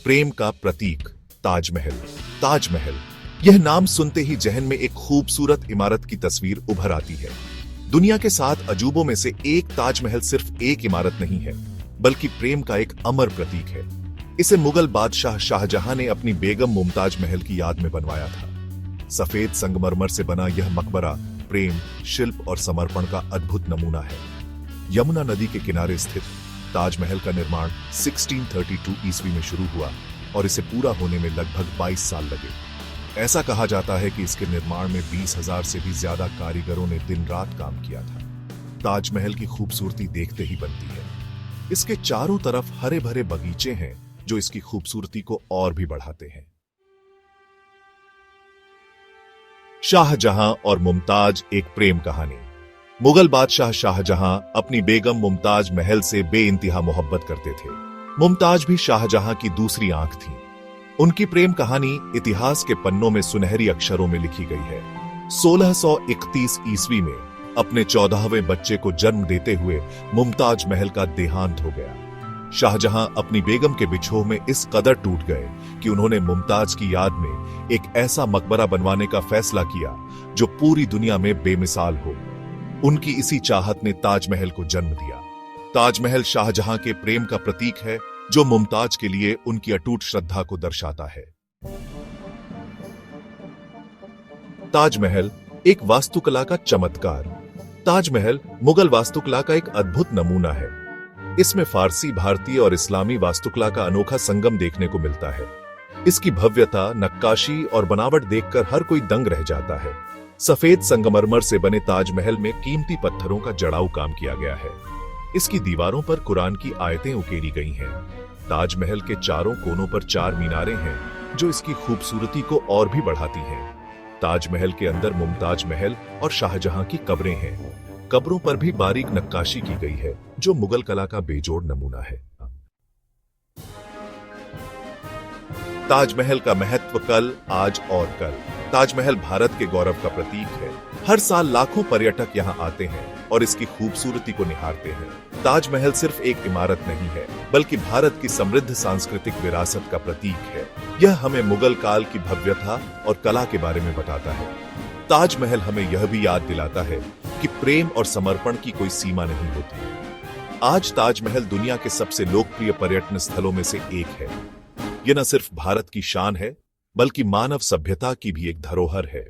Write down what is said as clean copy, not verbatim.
प्रेम का प्रतीक ताजमहल। ताजमहल, यह नाम सुनते ही जहन में एक खूबसूरत इमारत की तस्वीर उभर आती है। दुनिया के 7 अजूबों में से एक ताजमहल सिर्फ एक इमारत नहीं है, बल्कि प्रेम का एक अमर प्रतीक है। इसे मुगल बादशाह शाहजहां ने अपनी बेगम मुमताज महल की याद में बनवाया था। सफेद संगमरमर से बना यह मकबरा प्रेम, शिल्प और समर्पण का अद्भुत नमूना है। यमुना नदी के किनारे स्थित ताजमहल का निर्माण 1632 ईस्वी में शुरू हुआ और इसे पूरा होने में लगभग 22 साल लगे। ऐसा कहा जाता है कि इसके निर्माण में 20,000 से भी ज्यादा कारीगरों ने दिन रात काम किया था। ताजमहल की खूबसूरती देखते ही बनती है। इसके चारों तरफ हरे भरे बगीचे हैं जो इसकी खूबसूरती को और भी बढ़ाते हैं। शाहजहां और मुमताज, एक प्रेम कहानी। मुगल बादशाह शाहजहां अपनी बेगम मुमताज महल से बेइंतहा मोहब्बत करते थे। मुमताज भी शाहजहां की दूसरी आंख थी। उनकी प्रेम कहानी इतिहास के पन्नों में सुनहरी अक्षरों में लिखी गई है। 1631 ईस्वी में अपने 14वें बच्चे को जन्म देते हुए मुमताज महल का देहांत हो गया। शाहजहां अपनी बेगम के बिछोह में इस कदर टूट गए कि उन्होंने मुमताज की याद में एक ऐसा मकबरा बनवाने का फैसला किया जो पूरी दुनिया में बेमिसाल हो। उनकी इसी चाहत ने ताजमहल को जन्म दिया। ताजमहल शाहजहां के प्रेम का प्रतीक है जो मुमताज के लिए उनकी अटूट श्रद्धा को दर्शाता है। ताजमहल एक वास्तुकला का चमत्कार। ताजमहल मुगल वास्तुकला का एक अद्भुत नमूना है। इसमें फारसी, भारतीय और इस्लामी वास्तुकला का अनोखा संगम देखने को मिलता है। इसकी भव्यता, नक्काशी और बनावट देखकर हर कोई दंग रह जाता है। सफेद संगमरमर से बने ताजमहल में कीमती पत्थरों का जड़ाऊ काम किया गया है। इसकी दीवारों पर कुरान की आयतें उकेरी गई हैं। ताजमहल के चारों कोनों पर 4 मीनारें हैं जो इसकी खूबसूरती को और भी बढ़ाती हैं। ताजमहल के अंदर मुमताज महल और शाहजहां की कब्रें हैं। कब्रों पर भी बारीक नक्काशी की गई है जो मुगल कला का बेजोड़ नमूना है। ताजमहल का महत्व कल, आज और कल। ताजमहल भारत के गौरव का प्रतीक है। हर साल लाखों पर्यटक यहाँ आते हैं और इसकी खूबसूरती को निहारते हैं। ताजमहल सिर्फ एक इमारत नहीं है, बल्कि भारत की समृद्ध सांस्कृतिक विरासत का प्रतीक है। यह हमें मुगल काल की भव्यता और कला के बारे में बताता है। ताजमहल हमें यह भी याद दिलाता है कि प्रेम और समर्पण की कोई सीमा नहीं होती। आज ताजमहल दुनिया के सबसे लोकप्रिय पर्यटन स्थलों में से एक है। यह न सिर्फ भारत की शान है, बल्कि मानव सभ्यता की भी एक धरोहर है।